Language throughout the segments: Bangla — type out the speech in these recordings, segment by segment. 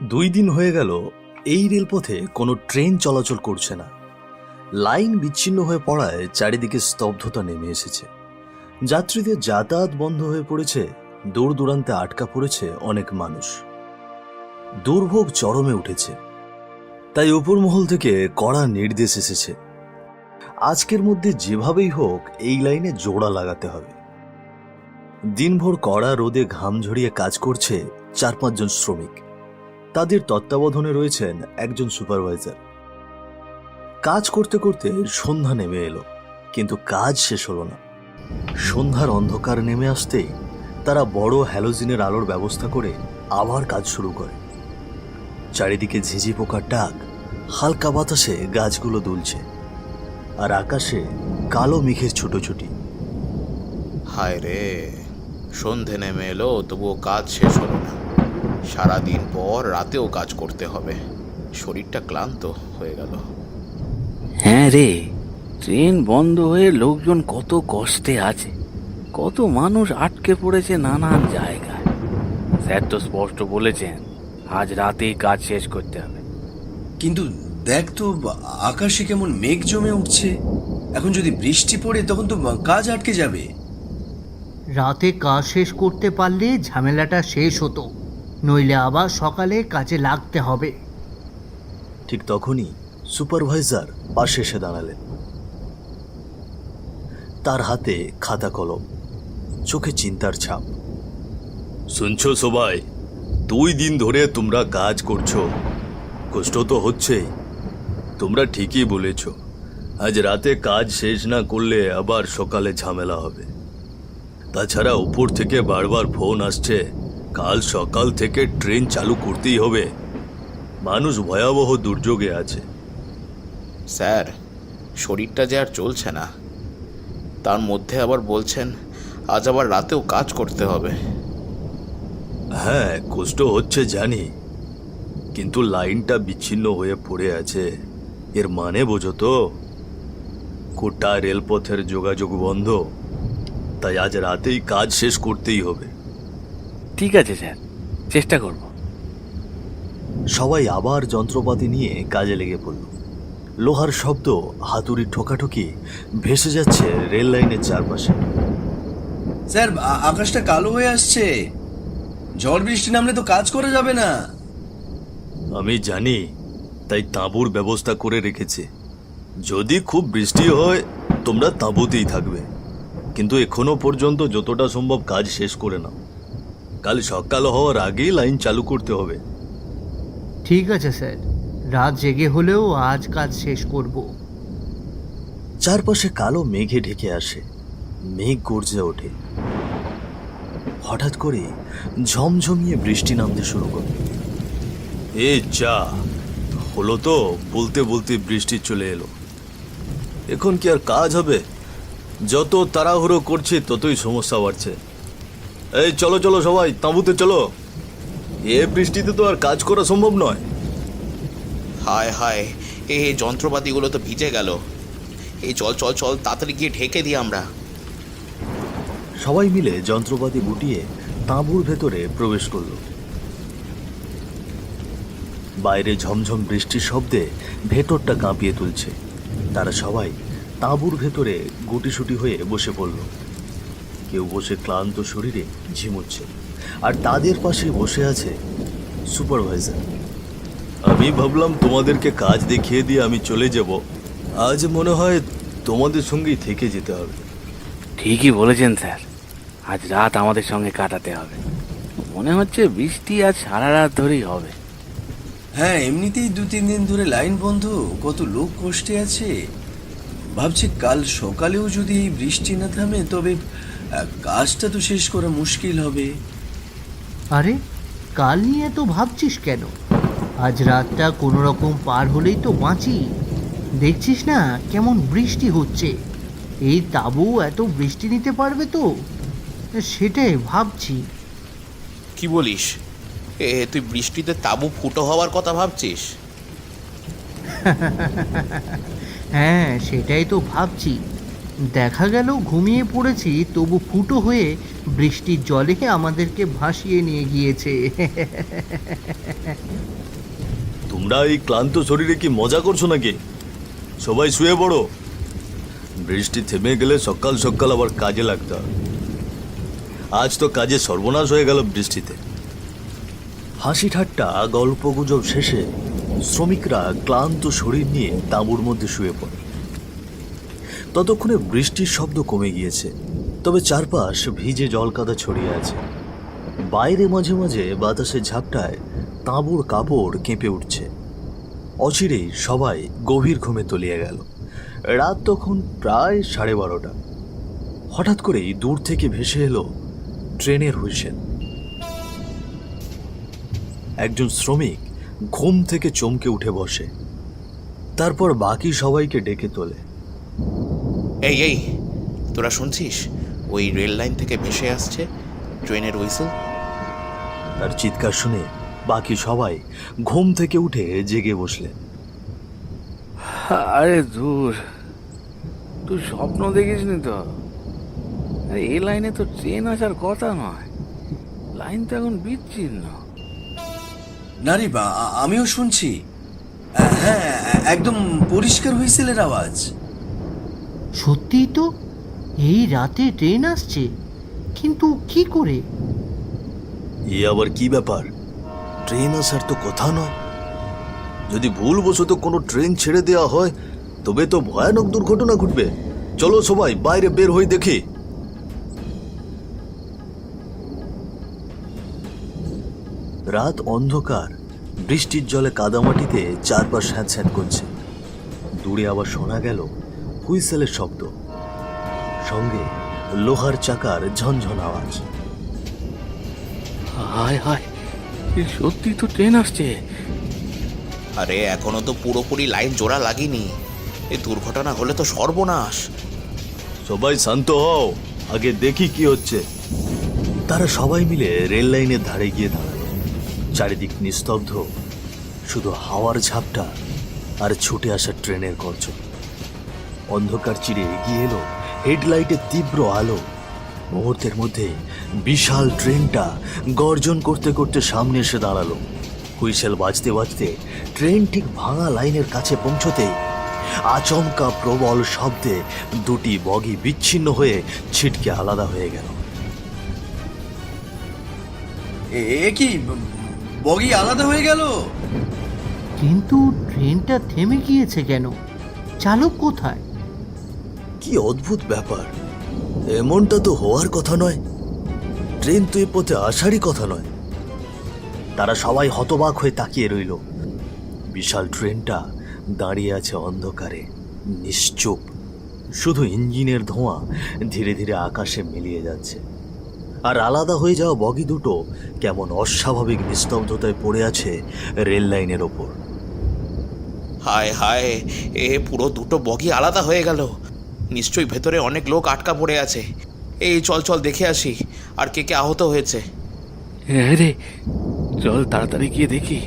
2 দিন হয়ে গেল এই রেলপথে কোনো ট্রেন চলাচল করছে না। লাইন বিচ্ছিন্ন হয়ে পড়ায় চারিদিকে স্তব্ধতা নেমে এসেছে। যাত্রীদের যাতায়াত বন্ধ হয়ে পড়েছে, দূর দূরান্তে আটকা পড়েছে অনেক মানুষ। দুর্ভোগ চরমে উঠেছে, তাই উপর মহল থেকে কড়া নির্দেশ এসেছে, আজকের মধ্যে যেভাবেই হোক এই লাইনে জোড়া লাগাতে হবে। দিনভর কড়া রোদে ঘাম ঝরিয়ে কাজ করছে 4-5 জন শ্রমিক। তাদের তত্ত্বাবধানে রয়েছেন একজন সুপারভাইজার। কাজ করতে করতে সন্ধ্যা নেমে এলো, কিন্তু কাজ শেষ হলো না। সন্ধ্যার অন্ধকার নেমে আসতেই তারা বড় হ্যালোজিনের আলোর ব্যবস্থা করে আবার কাজ শুরু করে। চারিদিকে ঝিঝি পোকার ডাক, হালকা বাতাসে গাছগুলো দুলছে, আর আকাশে কালো মেঘের ছুটোছুটি। হায় রে, সন্ধে নেমে এলো তবুও কাজ শেষ হলো না। সারাদিন পর রাতেও কাজ করতে হবে, শরীরটা ক্লান্ত হয়ে গেল। হ্যাঁ রে, ট্রেন বন্ধ হয়ে লোকজন কত কষ্টে আছে, কত মানুষ আটকে পড়েছে নানান জায়গায়। স্যার তো স্পষ্ট বলেছেন আজ রাতেই কাজ শেষ করতে হবে। কিন্তু দেখ তো, আকাশে কেমন মেঘ জমে উঠছে। এখন যদি বৃষ্টি পড়ে তখন তো কাজ আটকে যাবে। রাতে কাজ শেষ করতে পারলে ঝামেলাটা শেষ হতো, নইলে আবার সকালে কাজে লাগতে হবে। ঠিক তখনই সুপারভাইজার পাশে এসে দাঁড়ালেন। তার হাতে খাতা কলম, চোখে চিন্তার ছাপ। শুনছো সবাই, 2 দিন ধরে তোমরা কাজ করছো, কষ্ট তো হচ্ছেই। তোমরা ঠিকই বলেছ, আজ রাতে কাজ শেষ না করলে আবার সকালে ঝামেলা হবে। তাছাড়া উপর থেকে বারবার ফোন আসছে, কাল সকাল থেকে ট্রেন চালু করতেই হবে। মানুষ ভয়াবহ দুর্যোগে আছে। স্যার, শরীরটা যে আর চলছে না, তার মধ্যে আবার বলছেন আজ আবার রাতেও কাজ করতে হবে। হ্যাঁ, কষ্ট হচ্ছে জানি, কিন্তু লাইনটা বিচ্ছিন্ন হয়ে পড়ে আছে, এর মানে বোঝো তো? গোটা রেলপথের যোগাযোগ বন্ধ, তাই আজ রাতেই কাজ শেষ করতেই হবে। ঠিক আছে স্যার, চেষ্টা করব। সবাই আবার যন্ত্রপাতি নিয়ে কাজে লেগে পড়ল। লোহার শব্দ, হাতুড়ি ঠোকাঠুকি ভেসে যাচ্ছে রেল লাইনের চারপাশে। স্যার, আকাশটা কালো হয়ে আসছে। ঝড় বৃষ্টি নামলে তো কাজ করা যাবে না। আমি জানি, তাই তাঁবুর ব্যবস্থা করে রেখেছে। যদি খুব বৃষ্টি হয় তোমরা তাঁবুতেই থাকবে, কিন্তু এখনো পর্যন্ত যতটা সম্ভব কাজ শেষ করে নাও। কাল সকাল হওয়ার আগেই লাইন চালু করতে হবে। ঠিক আছে স্যার, রাত জেগে হলেও আজ কাজ শেষ করব। চারপাশে কালো মেঘে ঢেকে আসে, মেঘ গর্জে ওঠে। হঠাৎ করে ঝমঝমিয়ে বৃষ্টি নামতে শুরু করে। এ যা হলো তো, বলতে বলতে বৃষ্টি চলে এলো। এখন কি আর কাজ হবে? যত তাড়াহুড়ো করছি ততই সমস্যা বাড়ছে। এই চলো চলো সবাই, তাঁবুতে চলো, এ বৃষ্টিতে তো আর কাজ করা সম্ভব নয়। হায় হায়, এই যন্ত্রপাতিগুলো তো ভিজে গেল। এই চল চল চল, তাড়াতাড়ি গিয়ে ঢেকে দিই আমরা। সবাই মিলে যন্ত্রপাতি গুটিয়ে তাঁবুর ভেতরে প্রবেশ করল। বাইরে ঝমঝম বৃষ্টির শব্দে ভেতরটা কাঁপিয়ে তুলছে। তারা সবাই তাঁবুর ভেতরে গুটিসুটি হয়ে বসে পড়ল। কেউ বসে ক্লান্ত শরীরে ঝিমুচ্ছে, আর তাদের পাশে বসে আছে সুপারভাইজার। আমি ভাবলাম তোমাদেরকে কাজ দেখিয়ে দিয়ে আমি চলে যাব, আজ মনে হয় তোমাদের সঙ্গেই থেকে যেতে হবে। ঠিকই বলেছেন স্যার, আজ রাত আমাদের সঙ্গে কাটাতে হবে। মনে হচ্ছে বৃষ্টি আজ সারা রাত ধরেই হবে। হ্যাঁ, এমনিতেই 2-3 দিন ধরে লাইন বন্ধ, কত লোক কষ্টে আছে। ভাবছি কাল সকালেও যদি এই বৃষ্টি না থামে তবে কাজটা তো শেষ করা মুশকিল হবে। আরে, কাল নিয়ে তো ভাবছিস কেন? আজ রাতটা কোনো রকম পার হলেই তো বাঁচি। দেখছিস না কেমন বৃষ্টি হচ্ছে? এই তাঁবু এত বৃষ্টি নিতে পারবে তো? সেটাই ভাবছি। কি বলিস? তুই বৃষ্টিতে তাঁবু ফুটো হওয়ার কথা ভাবছিস? হ্যাঁ, সেটাই তো ভাবছি। দেখা গেল ঘুমিয়ে পড়েছি, তবু ফুটো হয়ে বৃষ্টির জলে আমাদেরকে ভাসিয়ে নিয়ে গিয়েছে। তোমরা এই ক্লান্ত শরীরে কি মজা করছো নাকি? সবাই শুয়ে পড়ো। বৃষ্টি থেমে গেলে সকাল সকাল আবার কাজে লাগতে হবে। আজ তো কাজে সর্বনাশ হয়ে গেল বৃষ্টিতে। হাসি ঠাট্টা গল্পগুজব শেষে শ্রমিকরা ক্লান্ত শরীর নিয়ে তাঁবুর মধ্যে শুয়ে পড়ে। ততক্ষণে বৃষ্টির শব্দ কমে গিয়েছে, তবে চারপাশ ভিজে জলকাদা ছড়িয়ে আছে। বাইরে মাঝে মাঝে বাতাসের ঝাপটায় তাঁবুর কাপড় কেঁপে উঠছে। অচিরেই সবাই গভীর ঘুমে তলিয়ে গেল। রাত তখন প্রায় 12:30। হঠাৎ করেই দূর থেকে ভেসে এলো ট্রেনের হুইসেল। একজন শ্রমিক ঘুম থেকে চমকে উঠে বসে, তারপর বাকি সবাইকে ডেকে তোলে। এই এই, তোরা শুনছিস? ওই রেল লাইন থেকে ভেসে আসছে ট্রেনের হুইসেল। তার চিৎকার শুনে বাকি সবাই ঘুম থেকে উঠে জেগে বসলেন। আরে দূর, তুই স্বপ্ন দেখিসনি তো? আরে এই লাইনে তো ট্রেন আসার কথা নয়, লাইন তো এখন বিচ্ছিন্ন। না রে বা, আমিও শুনছি। হ্যাঁ, একদম পরিষ্কার হুইসেলের আওয়াজ। সত্যিই তো, এই রাতে ট্রেন আসছে, কিন্তু কি করে? এ আবার কি ব্যাপার? ট্রেন আসার তো কথা নয়। যদি ভুলবশত কোনো ট্রেন ছেড়ে দেওয়া হয় তবে তো ভয়ানক দুর্ঘটনা ঘটবে। চলো সবাই বাইরে বের হয়ে দেখি। রাত অন্ধকার, বৃষ্টির জলে কাদামাটিতে চারপাশ স্যাঁতস্যাঁত করছে। দূরে আবার শোনা গেল হুইসেলের শব্দ, সঙ্গে লোহার চাকার ঝনঝন আওয়াজ। হায় হায়, সত্যি তো ট্রেন আসছে। আরে এখনো তো পুরোপুরি লাইন জোড়া লাগেনি। এই দুর্ঘটনা হলে তো সর্বনাশ। সবাই শান্ত হও, আগে দেখি কি হচ্ছে। তারা সবাই মিলে রেল লাইনের ধারে গিয়ে দাঁড়ালো। চারিদিক নিস্তব্ধ, শুধু হাওয়ার ঝাপটা আর ছুটে আসা ট্রেনের গর্জন। অন্ধকার চিরে এগিয়ে এলো হেডলাইটের তীব্র আলো। মুহূর্তের মধ্যে বিশাল ট্রেনটা গর্জন করতে করতে সামনে এসে দাঁড়ালো। হুইসেল বাজতে বাজতে ট্রেন ঠিক ভাঙা লাইনের কাছে পৌঁছতেই আচমকা প্রবল শব্দে দুটি বগি বিচ্ছিন্ন হয়ে ছিটকে আলাদা হয়ে গেল। এ কি, বগি আলাদা হয়ে গেল? কিন্তু ট্রেনটা থেমে গিয়েছে কেন? চালক কোথায়? কি অদ্ভুত ব্যাপার! এমনটা তো হওয়ার কথা নয়। ট্রেন তো এ পথে আসারই কথা নয়। তারা সবাই হতবাক হয়ে তাকিয়ে রইল। বিশাল ট্রেনটা দাঁড়িয়ে আছে অন্ধকারে, নিশ্চুপ। শুধু ইঞ্জিনের ধোঁয়া ধীরে ধীরে আকাশে মিলিয়ে যাচ্ছে। আর আলাদা হয়ে যাওয়া বগি দুটো কেমন অস্বাভাবিক নিস্তব্ধতায় পড়ে আছে রেল লাইনের ওপর। হায় হায়, এ পুরো দুটো বগি আলাদা হয়ে গেল। নিশ্চয়ই ভেতরে অনেক লোক আটকা পড়ে আছে। এই চল চল দেখে আসি আর কে কে আহত হয়েছে। হ্যাঁ রে, চল তাড়াতাড়ি গিয়ে দেখি।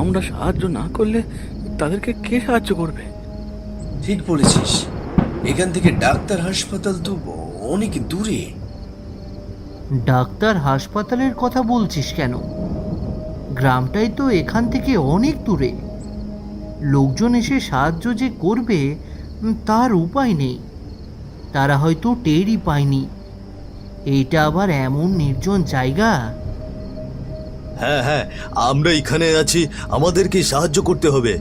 আমরা সাহায্য না করলে তাদেরকে কে সাহায্য করবে? ঠিক বলেছিস, এখান থেকে ডাক্তার হাসপাতাল তো অনেক দূরে। ডাক্তার হাসপাতালের কথা বলছিস কেন? গ্রামটাই তো এখান থেকে অনেক দূরে। লোকজন এসে সাহায্য যে করবে তার উপায় নেই। তারা হয়তো টেরই পায়নি। এইটা আবার এমন নির্জন জায়গা। হ্যাঁ হ্যাঁ, আমরা এখানে আছি, আমাদেরকে সাহায্য করতে হবে।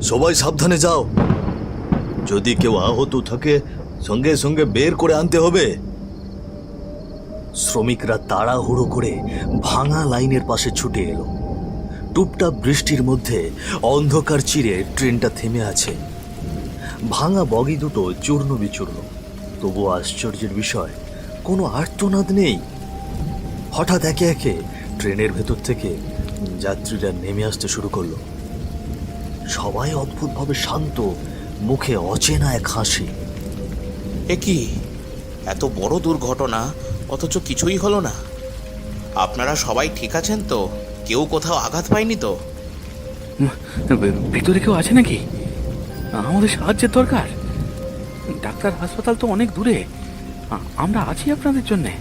সবাই সাবধানে যাও। যদি কেউ আহত থাকে সঙ্গে সঙ্গে বের করে আনতে হবে। শ্রমিকরা তাড়াহুড়ো করে ভাঙা লাইনের পাশে ছুটে এলো। টুপটাপ বৃষ্টির মধ্যে অন্ধকার চিরে ট্রেনটা থেমে আছে। ভাঙা বগি দুটো চূর্ণ বিচূর্ণ, তবু আশ্চর্যের বিষয় কোনো আর্তনাদ নেই। হঠাৎ একে একে ট্রেনের ভেতর থেকে যাত্রীরা নেমে আসতে শুরু করলো। সবাই অদ্ভুতভাবে শান্ত, মুখে অচেনা এক হাসি। এ কি, এত বড় দুর্ঘটনা অথচ কিছুই হলো না? আপনারা সবাই ঠিক আছেন তো? কেউ কোথাও আঘাত পায়নি তো? ভিতরে কেউ আছে নাকি? আমাদের সাহায্যের দরকার। ডাক্তার হাসপাতাল তো অনেক দূরে, আমরা আছি আপনাদের জন্যে।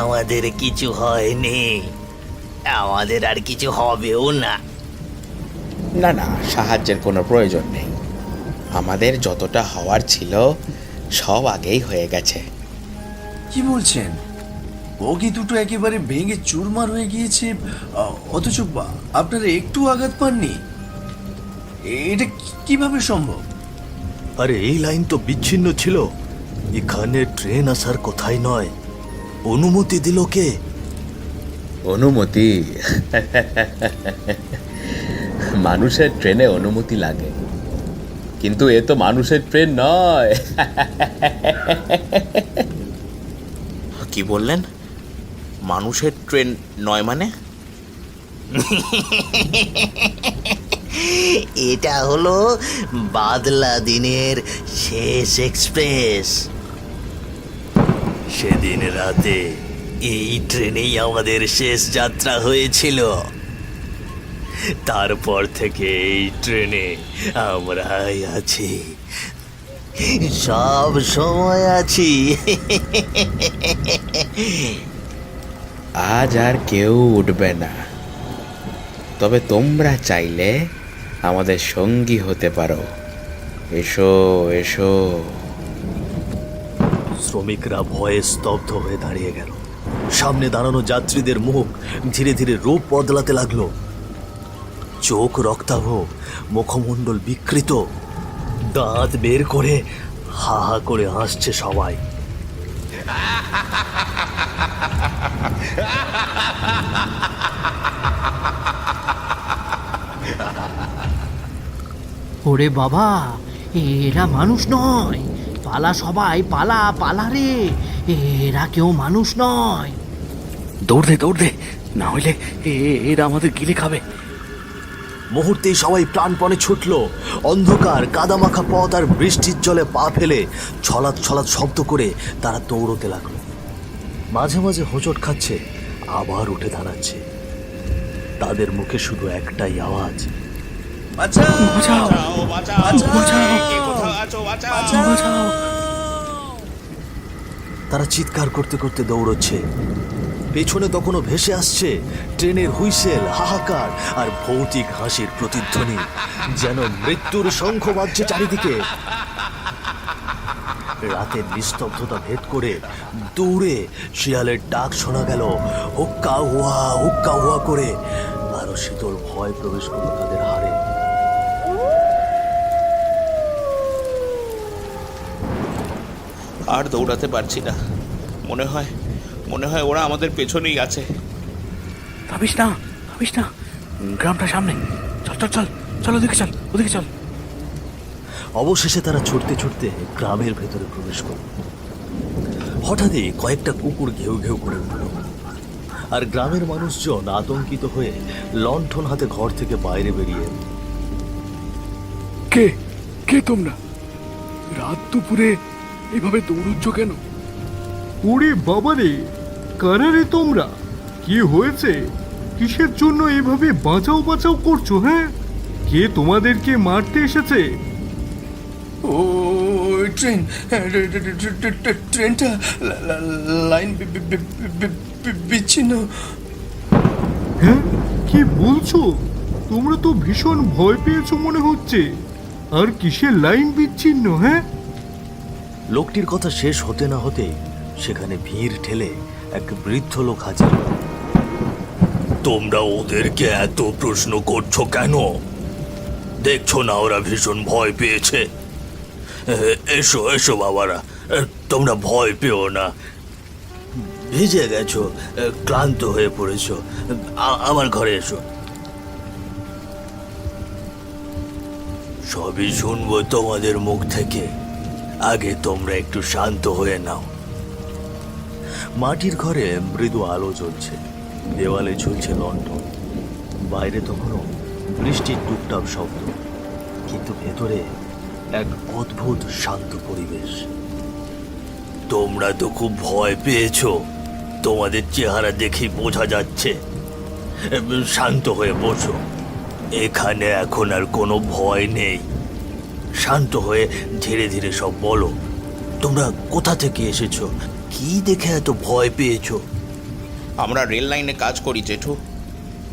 আমাদের কিছু হয়নি, আমাদের আর কিছু হবেও না। না না, সাহায্যের কোনো প্রয়োজন নেই। আমাদের যতটা হওয়ার ছিল সব আগেই হয়ে গেছে। কি বলছেন? বগি দুটো একেবারে ভেঙে চুরমার হয়ে গিয়েছে, অথচ আপনারা একটু আঘাত পাননি? এটা কিভাবে সম্ভব? আরে এই লাইন তো বিচ্ছিন্ন ছিল, এখানে ট্রেন আসার কথাই নয়। অনুমতি দিল কে? অনুমতি? মানুষের ট্রেনে অনুমতি লাগে, কিন্তু এ তো মানুষের ট্রেন নয়। কি বললেন? মানুষের ট্রেন নয় মানে? এটা হলো বাদলা দিনের শেষ এক্সপ্রেস। সেদিন রাতে এই ট্রেনেই আমাদের শেষ যাত্রা হয়েছিল। তারপর থেকে এই ট্রেনে আমরাই আছি, সব সময় আছি। আজ আর কেউ উঠবে না, তবে তোমরা চাইলে আমাদের সঙ্গী হতে পারো। এসো এসো। শ্রমিকরা ভয়ে স্তব্ধ হয়ে দাঁড়িয়ে গেল। সামনে দাঁড়ানো যাত্রীদের মুখ ধীরে ধীরে রূপ বদলাতে লাগলো। চোখ রক্তাভ, মুখমণ্ডল বিকৃত, দাঁত বের করে হা হা করে হাসছে সবাই। ওরে বাবা, এরা মানুষ নয়, পালা সবাই, পালা পালা রে, এরা কেউ মানুষ নয়। দৌড় দে, না হলে এরা আমাদের গিলে খাবে। মুহূর্তেই সবাই প্রাণপণে ছুটল। অন্ধকার, কাদামাখা পথ আর বৃষ্টির জলে পা ফেলে ছলাৎ ছলাৎ শব্দ করে তারা দৌড়তে লাগলো। মাঝে মাঝে হোঁচট খাচ্ছে, আবার উঠে দাঁড়াচ্ছে। তাদের মুখে শুধু একটাই আওয়াজ, বাঁচাও! বাঁচাও, বাঁচাও। তারা চিৎকার করতে করতে দৌড়চ্ছে। পেছনে তখনও ভেসে আসছে ট্রেনের হুইসেল, হাহাকার আর ভৌতিক হাসির প্রতিধ্বনি, যেন মৃত্যুর শঙ্খ বাজছে চারিদিকে। রাতের নিস্তব্ধতা ভেদ করে দূরে শিয়ালের ডাক শোনা গেল, হুক্কা হুয়া করে। আরো শীতল ভয় প্রবেশ করল তাদের হাড়ে। আর দৌড়াতে পারছি না, মনে হয় ওরা আমাদের পেছনেই আছে। ভাবিস না, গ্রামটা সামনে। চল ওদিকে চল। অবশেষে তারা ছুটতে ছুটতে গ্রামের ভেতরে প্রবেশ করল। হঠাৎই কয়েকটা কুকুর ঘেউ ঘেউ করে উঠল, আর গ্রামের মানুষজন আতঙ্কিত হয়ে লণ্ঠন হাতে ঘর থেকে বাইরে বেরিয়ে এলো। কে তোমরা? রাত দুপুরে এভাবে দৌড়চ্ছ কেন? ওরে বাবারে, কারা রে তোমরা? কি হয়েছে? কিসের জন্য এভাবে বাঁচাও করছো? হ্যাঁ, কে তোমাদেরকে মারতে এসেছে? ও ট্রেন, ট্রেনটা লাইন বিচ্ছিন্ন। হ্যাঁ, কি বলছো? তোমরা তো ভীষণ ভয় পেয়েছো মনে হচ্ছে। আর কিসের লাইন বিচ্ছিন্ন? হ্যাঁ, লোকটির কথা শেষ হতে না হতে সেখানে ভিড় ঠেলে এক বৃদ্ধ লোক হাজির। তোমরা ওদেরকে এত প্রশ্ন করছো কেন? দেখছো না ওরা ভীষণ ভয় পেয়েছে? এসো এসো বাবারা, তোমরা ভয় পেও না। ভিজে গেছো, ক্লান্ত হয়ে পড়েছো, আমার ঘরে এসো। সবই শুনবো তোমাদের মুখ থেকে, আগে তোমরা একটু শান্ত হয়ে নাও। মাটির ঘরে মৃদু আলো জ্বলছে, দেওয়ালে ঝুলছে লণ্ঠন। বাইরে তখনও বৃষ্টির টুকটাক শব্দ, কিন্তু ভেতরে এক অদ্ভুত শান্ত পরিবেশ। তোমরা তো খুব ভয় পেয়েছো, তোমাদের চেহারা দেখেই বোঝা যাচ্ছে। শান্ত হয়ে বসো, এখানে এখন আর কোনো ভয় নেই। শান্ত হয়ে ধীরে ধীরে সব বলো। তোমরা কোথা থেকে এসেছো? কি দেখে এত ভয় পেয়েছো? আমরা রেল লাইনে কাজ করি জেঠু।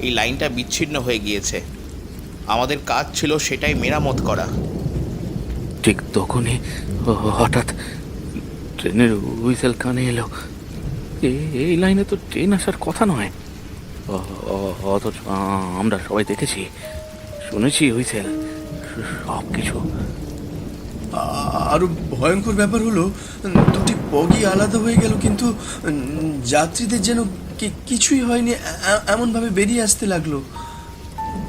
এই লাইনটা বিচ্ছিন্ন হয়ে গিয়েছে, আমাদের কাজ ছিল সেটাই মেরামত করা। ঠিক তখনই হঠাৎ ট্রেনের হুইসেল কানে এলো। এই লাইনে তো ট্রেন আসার কথা নয়, অথচ আমরা সবাই দেখেছি, শুনেছি হুইসেল, সব কিছু। আরো ভয়ঙ্কর ব্যাপার হলো, দুটি বগি আলাদা হয়ে গেল, কিন্তু যাত্রীদের যেন কিছুই হয়নি এমনভাবে বেরিয়ে আসতে লাগলো।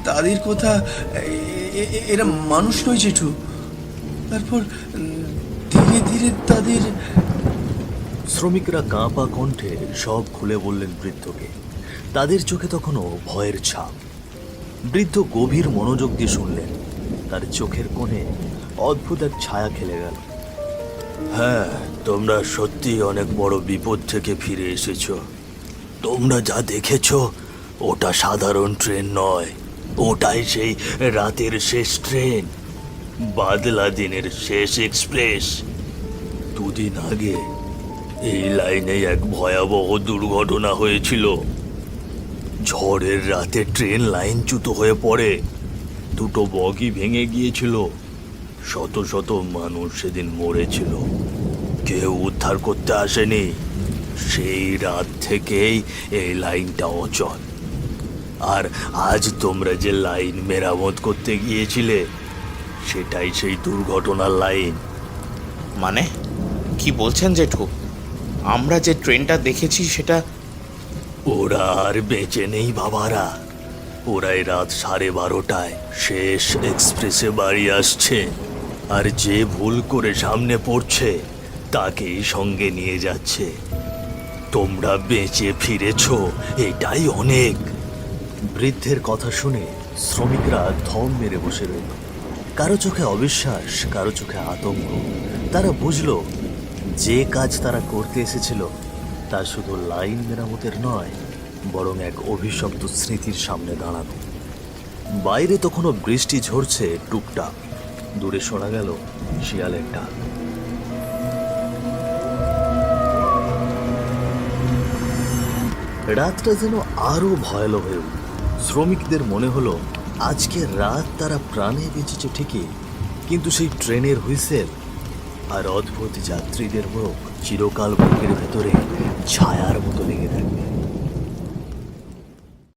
তাদের কথা, এরা মানুষ নয় জেঠু। তারপর ধীরে ধীরে তাদের... শ্রমিকরা কাঁপা কণ্ঠে সব খুলে বললেন বৃদ্ধকে। তাদের চোখে তখনও ভয়ের ছাপ। বৃদ্ধ গভীর মনোযোগ দিয়ে শুনলেন। তার চোখের কোণে অদ্ভুত এক ছায়া খেলে গেল। হ্যাঁ, তোমরা সত্যি অনেক বড় বিপদ থেকে ফিরে এসেছো। তোমরা যা দেখেছো ওটা সাধারণ ট্রেন নয়, ওটাই সেই রাতের শেষ ট্রেন, বাদলা দিনের শেষ এক্সপ্রেস। দুদিন আগে এই লাইনে এক ভয়াবহ দুর্ঘটনা হয়েছিল। ঝড়ের রাতে ট্রেন লাইনচ্যুত হয়ে পড়ে, দুটো বগি ভেঙে গিয়েছিল। শত শত মানুষ সেদিন মরেছিল, কেউ উদ্ধার করতে আসেনি। সেই রাত থেকেই এই লাইনটা অচল। আর আজ তোমরা যে লাইন মেরামত করতে গিয়েছিলে, সেটাই সেই দুর্ঘটনার লাইন। মানে কি বলছেন জেঠু? আমরা যে ট্রেনটা দেখেছি সেটা... ওরা আর বেঁচে নেই বাবারা। ওরাই রাত 12:30টায় শেষ এক্সপ্রেসে বাড়ি আসছে, আর যে ভুল করে সামনে পড়ছে তাকেই সঙ্গে নিয়ে যাচ্ছে। তোমরা বেঁচে ফিরেছো, এটাই অনেক। বৃদ্ধের কথা শুনে শ্রমিকরা থম মেরে বসে রইল। কারো চোখে অবিশ্বাস, কারো চোখে আতঙ্ক। তারা বুঝলো যে কাজ তারা করতে এসেছিল তা শুধু লাইন মেরামতের নয়, বরং এক অভিশপ্ত স্মৃতির সামনে দাঁড়ানো। বাইরে তখনও বৃষ্টি ঝরছে টুকটাক। দূরে শোনা গেল শিয়ালের ডাক। রাতটা যেন আরো ভয়ালো হয়ে উঠল। শ্রমিকদের মনে হলো আজকে রাত তারা প্রাণে বেঁচেছে ঠিকই, কিন্তু সেই ট্রেনের হুইসেল আর অদ্ভুত যাত্রীদের মুখ চিরকাল বুকের ভেতরে ছায়ার মতো লেগে থাকে।